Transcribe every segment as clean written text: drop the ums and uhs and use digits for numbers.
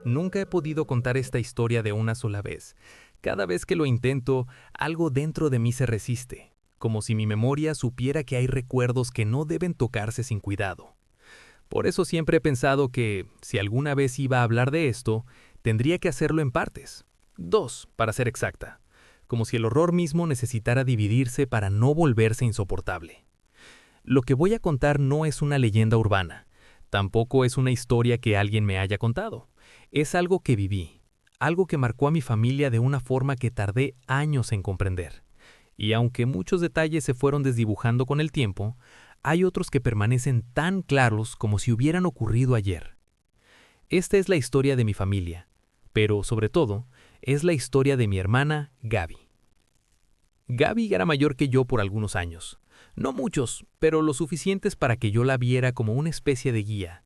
Nunca he podido contar esta historia de una sola vez. Cada vez que lo intento, algo dentro de mí se resiste, como si mi memoria supiera que hay recuerdos que no deben tocarse sin cuidado. Por eso siempre he pensado que, si alguna vez iba a hablar de esto, tendría que hacerlo en partes. 2, para ser exacta. Como si el horror mismo necesitara dividirse para no volverse insoportable. Lo que voy a contar no es una leyenda urbana. Tampoco es una historia que alguien me haya contado. Es algo que viví, algo que marcó a mi familia de una forma que tardé años en comprender. Y aunque muchos detalles se fueron desdibujando con el tiempo, hay otros que permanecen tan claros como si hubieran ocurrido ayer. Esta es la historia de mi familia, pero sobre todo, es la historia de mi hermana Gaby. Gaby era mayor que yo por algunos años. No muchos, pero lo suficientes para que yo la viera como una especie de guía.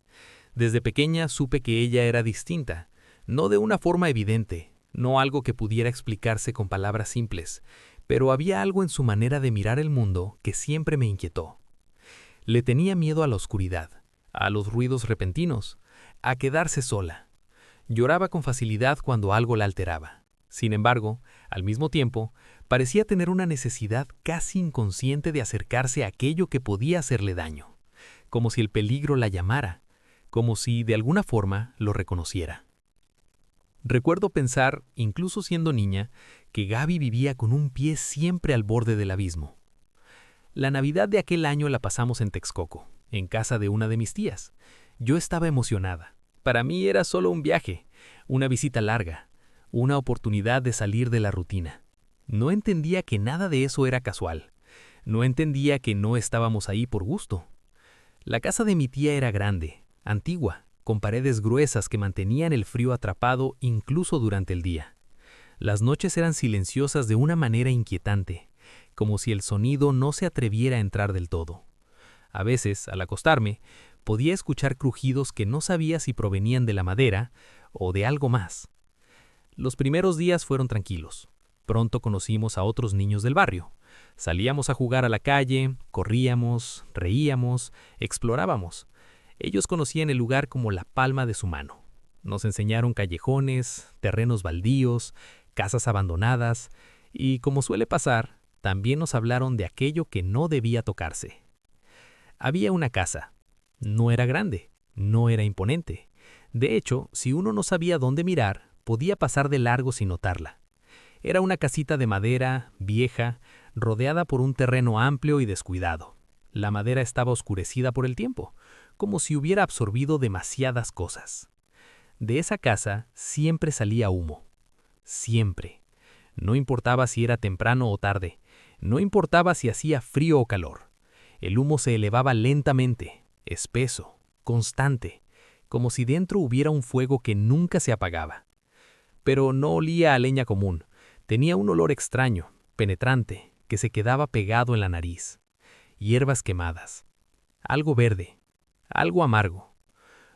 Desde pequeña supe que ella era distinta, no de una forma evidente, no algo que pudiera explicarse con palabras simples, pero había algo en su manera de mirar el mundo que siempre me inquietó. Le tenía miedo a la oscuridad, a los ruidos repentinos, a quedarse sola. Lloraba con facilidad cuando algo la alteraba. Sin embargo, al mismo tiempo, parecía tener una necesidad casi inconsciente de acercarse a aquello que podía hacerle daño, como si el peligro la llamara, como si de alguna forma lo reconociera. Recuerdo pensar, incluso siendo niña, que Gaby vivía con un pie siempre al borde del abismo. La Navidad de aquel año la pasamos en Texcoco, en casa de una de mis tías. Yo estaba emocionada. Para mí era solo un viaje, una visita larga, una oportunidad de salir de la rutina. No entendía que nada de eso era casual. No entendía que no estábamos ahí por gusto. La casa de mi tía era grande, antigua, con paredes gruesas que mantenían el frío atrapado incluso durante el día. Las noches eran silenciosas de una manera inquietante, como si el sonido no se atreviera a entrar del todo. A veces, al acostarme, podía escuchar crujidos que no sabía si provenían de la madera o de algo más. Los primeros días fueron tranquilos. Pronto conocimos a otros niños del barrio. Salíamos a jugar a la calle, corríamos, reíamos, explorábamos. Ellos conocían el lugar como la palma de su mano. Nos enseñaron callejones, terrenos baldíos, casas abandonadas y, como suele pasar, también nos hablaron de aquello que no debía tocarse. Había una casa. No era grande, no era imponente. De hecho, si uno no sabía dónde mirar, podía pasar de largo sin notarla. Era una casita de madera, vieja, rodeada por un terreno amplio y descuidado. La madera estaba oscurecida por el tiempo, como si hubiera absorbido demasiadas cosas. De esa casa siempre salía humo. Siempre. No importaba si era temprano o tarde. No importaba si hacía frío o calor. El humo se elevaba lentamente, espeso, constante, como si dentro hubiera un fuego que nunca se apagaba. Pero no olía a leña común. Tenía un olor extraño, penetrante, que se quedaba pegado en la nariz. Hierbas quemadas. Algo verde. Algo amargo.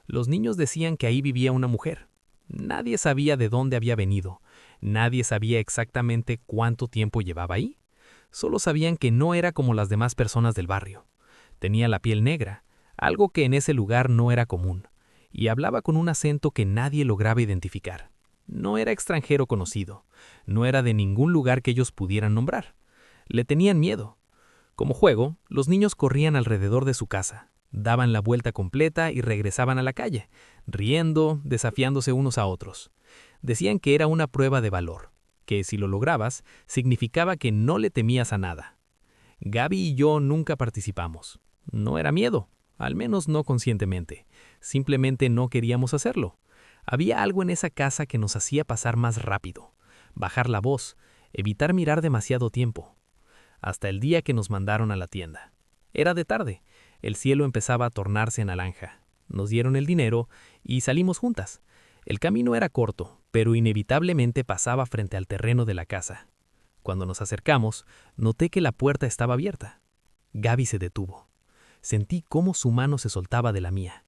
Los niños decían que ahí vivía una mujer. Nadie sabía de dónde había venido. Nadie sabía exactamente cuánto tiempo llevaba ahí. Solo sabían que no era como las demás personas del barrio. Tenía la piel negra, algo que en ese lugar no era común, y hablaba con un acento que nadie lograba identificar. No era extranjero conocido, no era de ningún lugar que ellos pudieran nombrar. Le tenían miedo. Como juego, los niños corrían alrededor de su casa, daban la vuelta completa y regresaban a la calle, riendo, desafiándose unos a otros. Decían que era una prueba de valor, que si lo lograbas, significaba que no le temías a nada. Gaby y yo nunca participamos. No era miedo, al menos no conscientemente. Simplemente no queríamos hacerlo. Había algo en esa casa que nos hacía pasar más rápido, bajar la voz, evitar mirar demasiado tiempo. Hasta el día que nos mandaron a la tienda. Era de tarde, el cielo empezaba a tornarse naranja. Nos dieron el dinero y salimos juntas. El camino era corto, pero inevitablemente pasaba frente al terreno de la casa. Cuando nos acercamos, noté que la puerta estaba abierta. Gaby se detuvo. Sentí cómo su mano se soltaba de la mía.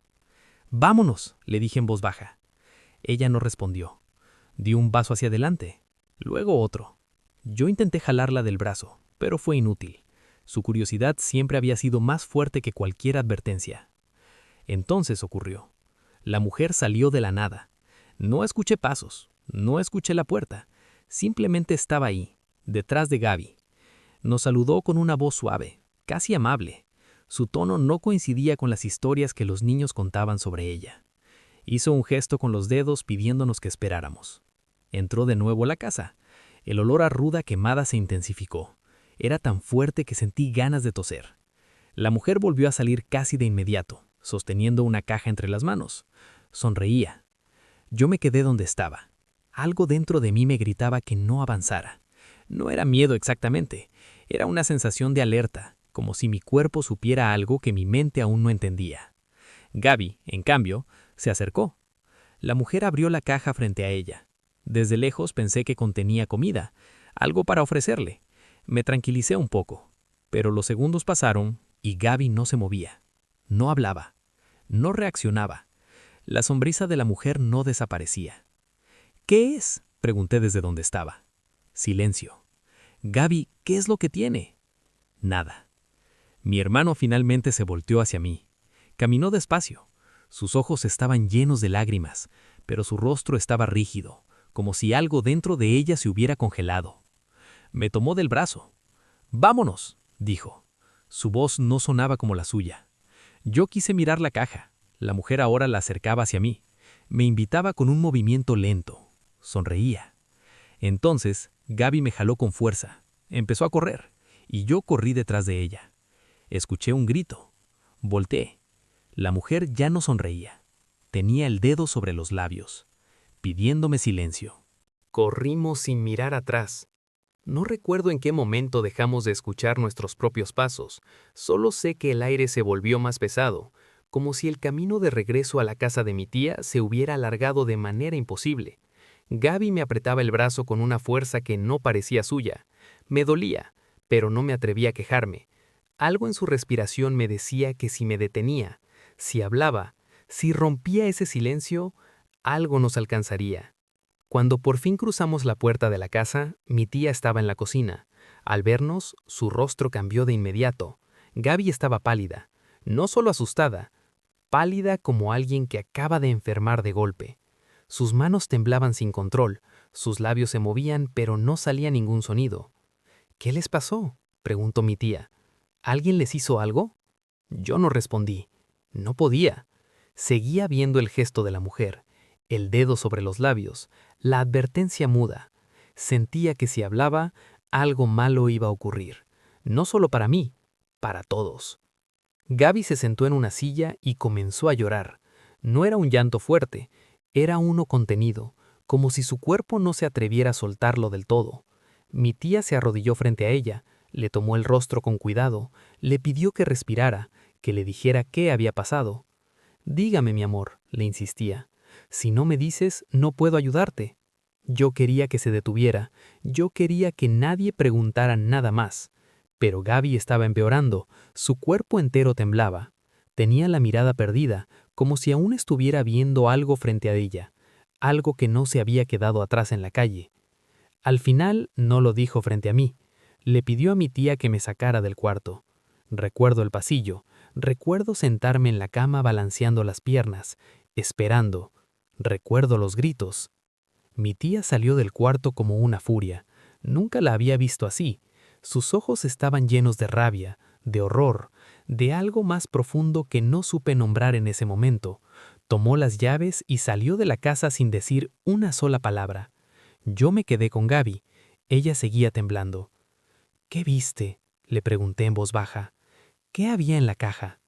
«Vámonos», le dije en voz baja. Ella no respondió. Dio un paso hacia adelante, luego otro. Yo intenté jalarla del brazo, pero fue inútil. Su curiosidad siempre había sido más fuerte que cualquier advertencia. Entonces ocurrió. La mujer salió de la nada. No escuché pasos, no escuché la puerta, simplemente estaba ahí, detrás de Gaby. Nos saludó con una voz suave, casi amable. Su tono no coincidía con las historias que los niños contaban sobre ella. Hizo un gesto con los dedos pidiéndonos que esperáramos. Entró de nuevo a la casa. El olor a ruda quemada se intensificó. Era tan fuerte que sentí ganas de toser. La mujer volvió a salir casi de inmediato, sosteniendo una caja entre las manos. Sonreía. Yo me quedé donde estaba. Algo dentro de mí me gritaba que no avanzara. No era miedo exactamente, era una sensación de alerta, como si mi cuerpo supiera algo que mi mente aún no entendía. Gaby, en cambio, se acercó. La mujer abrió la caja frente a ella. Desde lejos pensé que contenía comida, algo para ofrecerle. Me tranquilicé un poco, pero los segundos pasaron y Gaby no se movía. No hablaba, no reaccionaba. La sonrisa de la mujer no desaparecía. ¿Qué es?, pregunté desde donde estaba. Silencio. Gaby, ¿qué es lo que tiene? Nada. Mi hermano finalmente se volteó hacia mí. Caminó despacio. Sus ojos estaban llenos de lágrimas, pero su rostro estaba rígido, como si algo dentro de ella se hubiera congelado. Me tomó del brazo. «Vámonos», dijo. Su voz no sonaba como la suya. Yo quise mirar la caja. La mujer ahora la acercaba hacia mí. Me invitaba con un movimiento lento. Sonreía. Entonces, Gaby me jaló con fuerza. Empezó a correr, y yo corrí detrás de ella. Escuché un grito. Volteé. La mujer ya no sonreía. Tenía el dedo sobre los labios, pidiéndome silencio. Corrimos sin mirar atrás. No recuerdo en qué momento dejamos de escuchar nuestros propios pasos. Solo sé que el aire se volvió más pesado, como si el camino de regreso a la casa de mi tía se hubiera alargado de manera imposible. Gaby me apretaba el brazo con una fuerza que no parecía suya. Me dolía, pero no me atreví a quejarme. Algo en su respiración me decía que si me detenía, si hablaba, si rompía ese silencio, algo nos alcanzaría. Cuando por fin cruzamos la puerta de la casa, mi tía estaba en la cocina. Al vernos, su rostro cambió de inmediato. Gaby estaba pálida, no solo asustada, pálida como alguien que acaba de enfermar de golpe. Sus manos temblaban sin control, sus labios se movían, pero no salía ningún sonido. «¿Qué les pasó?», preguntó mi tía. «¿Alguien les hizo algo?». Yo no respondí. No podía. Seguía viendo el gesto de la mujer, el dedo sobre los labios, la advertencia muda. Sentía que si hablaba, algo malo iba a ocurrir. No solo para mí, para todos. Gaby se sentó en una silla y comenzó a llorar. No era un llanto fuerte, era uno contenido, como si su cuerpo no se atreviera a soltarlo del todo. Mi tía se arrodilló frente a ella, le tomó el rostro con cuidado, le pidió que respirara, que le dijera qué había pasado. «Dígame, mi amor», le insistía. «Si no me dices, no puedo ayudarte». Yo quería que se detuviera, yo quería que nadie preguntara nada más. Pero Gaby estaba empeorando, su cuerpo entero temblaba. Tenía la mirada perdida, como si aún estuviera viendo algo frente a ella, algo que no se había quedado atrás en la calle. Al final no lo dijo frente a mí. Le pidió a mi tía que me sacara del cuarto. Recuerdo el pasillo, recuerdo sentarme en la cama balanceando las piernas, esperando. Recuerdo los gritos. Mi tía salió del cuarto como una furia. Nunca la había visto así. Sus ojos estaban llenos de rabia, de horror, de algo más profundo que no supe nombrar en ese momento. Tomó las llaves y salió de la casa sin decir una sola palabra. Yo me quedé con Gaby. Ella seguía temblando. «¿Qué viste?», le pregunté en voz baja. «¿Qué había en la caja?».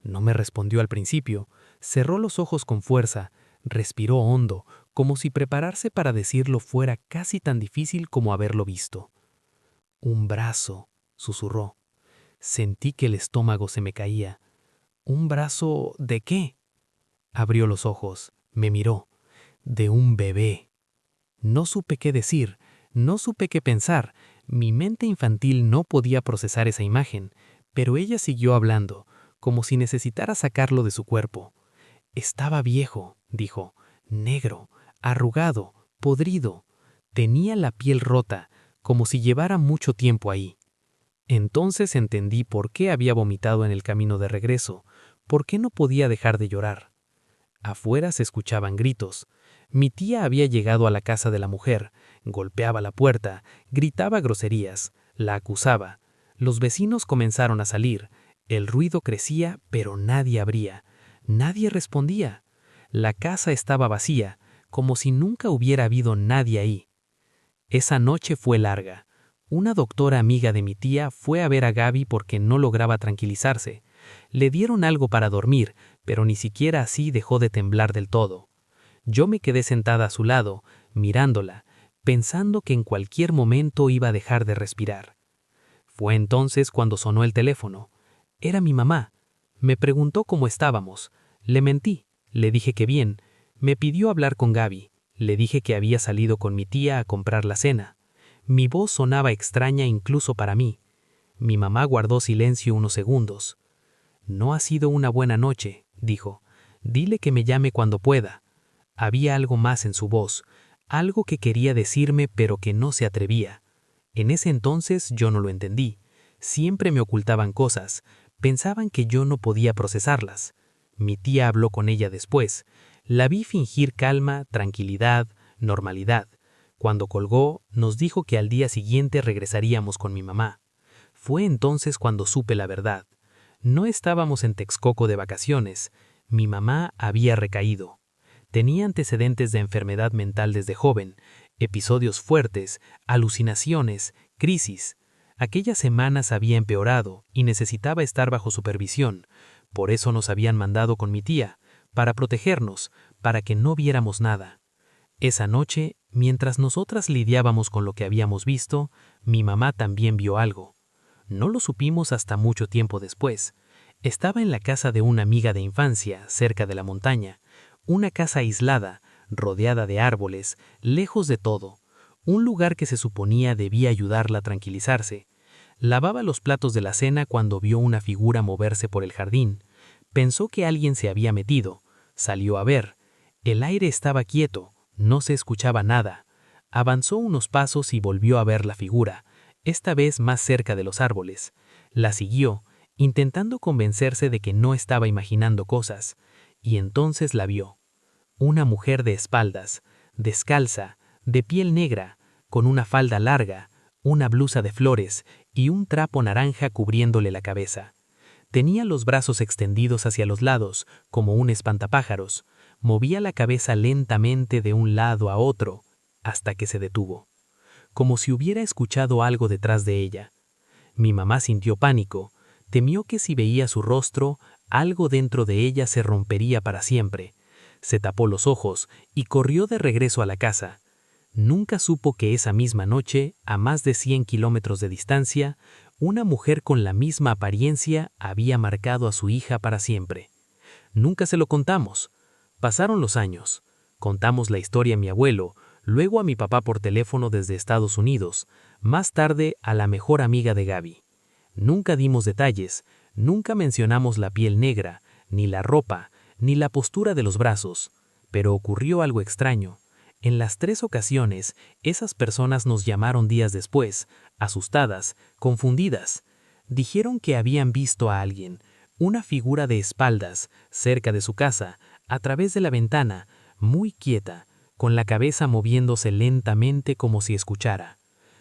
No me respondió al principio. Cerró los ojos con fuerza, respiró hondo, como si prepararse para decirlo fuera casi tan difícil como haberlo visto. «Un brazo», susurró. Sentí que el estómago se me caía. «¿Un brazo de qué?». Abrió los ojos, me miró. «De un bebé». No supe qué decir, no supe qué pensar. Mi mente infantil no podía procesar esa imagen, pero ella siguió hablando, como si necesitara sacarlo de su cuerpo. «Estaba viejo», dijo, «negro, arrugado, podrido. Tenía la piel rota, como si llevara mucho tiempo ahí». Entonces entendí por qué había vomitado en el camino de regreso, por qué no podía dejar de llorar. Afuera se escuchaban gritos. Mi tía había llegado a la casa de la mujer, golpeaba la puerta, gritaba groserías, la acusaba. Los vecinos comenzaron a salir. El ruido crecía, pero nadie abría. Nadie respondía. La casa estaba vacía, como si nunca hubiera habido nadie ahí. Esa noche fue larga. Una doctora amiga de mi tía fue a ver a Gaby porque no lograba tranquilizarse. Le dieron algo para dormir, pero ni siquiera así dejó de temblar del todo. Yo me quedé sentada a su lado, mirándola, pensando que en cualquier momento iba a dejar de respirar. Fue entonces cuando sonó el teléfono. Era mi mamá. Me preguntó cómo estábamos. Le mentí. Le dije que bien. Me pidió hablar con Gaby. Le dije que había salido con mi tía a comprar la cena. Mi voz sonaba extraña incluso para mí. Mi mamá guardó silencio unos segundos. «No ha sido una buena noche», dijo. «Dile que me llame cuando pueda». Había algo más en su voz, algo que quería decirme pero que no se atrevía. En ese entonces yo no lo entendí. Siempre me ocultaban cosas, pensaban que yo no podía procesarlas. Mi tía habló con ella después. La vi fingir calma, tranquilidad, normalidad. Cuando colgó, nos dijo que al día siguiente regresaríamos con mi mamá. Fue entonces cuando supe la verdad. No estábamos en Texcoco de vacaciones. Mi mamá había recaído. Tenía antecedentes de enfermedad mental desde joven, episodios fuertes, alucinaciones, crisis. Aquellas semanas había empeorado y necesitaba estar bajo supervisión. Por eso nos habían mandado con mi tía, para protegernos, para que no viéramos nada. Esa noche, mientras nosotras lidiábamos con lo que habíamos visto, mi mamá también vio algo. No lo supimos hasta mucho tiempo después. Estaba en la casa de una amiga de infancia, cerca de la montaña. Una casa aislada, rodeada de árboles, lejos de todo. Un lugar que se suponía debía ayudarla a tranquilizarse. Lavaba los platos de la cena cuando vio una figura moverse por el jardín. Pensó que alguien se había metido. Salió a ver. El aire estaba quieto, no se escuchaba nada. Avanzó unos pasos y volvió a ver la figura, esta vez más cerca de los árboles. La siguió, intentando convencerse de que no estaba imaginando cosas, y entonces la vio. Una mujer de espaldas, descalza, de piel negra, con una falda larga, una blusa de flores y un trapo naranja cubriéndole la cabeza. Tenía los brazos extendidos hacia los lados, como un espantapájaros. Movía la cabeza lentamente de un lado a otro, hasta que se detuvo, como si hubiera escuchado algo detrás de ella. Mi mamá sintió pánico, temió que si veía su rostro, algo dentro de ella se rompería para siempre. Se tapó los ojos y corrió de regreso a la casa. Nunca supo que esa misma noche, a más de 100 kilómetros de distancia, una mujer con la misma apariencia había marcado a su hija para siempre. Nunca se lo contamos. Pasaron los años. Contamos la historia a mi abuelo, luego a mi papá por teléfono desde Estados Unidos, más tarde a la mejor amiga de Gaby. Nunca dimos detalles, nunca mencionamos la piel negra, ni la ropa, ni la postura de los brazos, pero ocurrió algo extraño. En las 3 ocasiones, esas personas nos llamaron días después, asustadas, confundidas. Dijeron que habían visto a alguien, una figura de espaldas, cerca de su casa, a través de la ventana, muy quieta, con la cabeza moviéndose lentamente como si escuchara.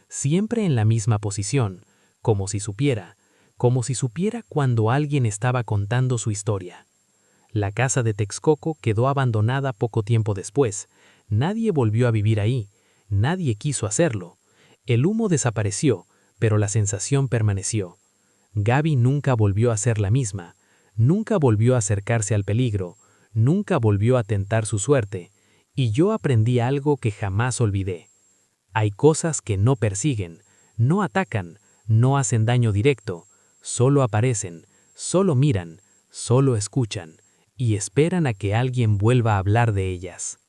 Siempre en la misma posición, como si supiera cuando alguien estaba contando su historia. La casa de Texcoco quedó abandonada poco tiempo después. Nadie volvió a vivir ahí, nadie quiso hacerlo. El humo desapareció, pero la sensación permaneció. Gaby nunca volvió a ser la misma, nunca volvió a acercarse al peligro, nunca volvió a tentar su suerte, y yo aprendí algo que jamás olvidé. Hay cosas que no persiguen, no atacan, no hacen daño directo, solo aparecen, solo miran, solo escuchan, y esperan a que alguien vuelva a hablar de ellas.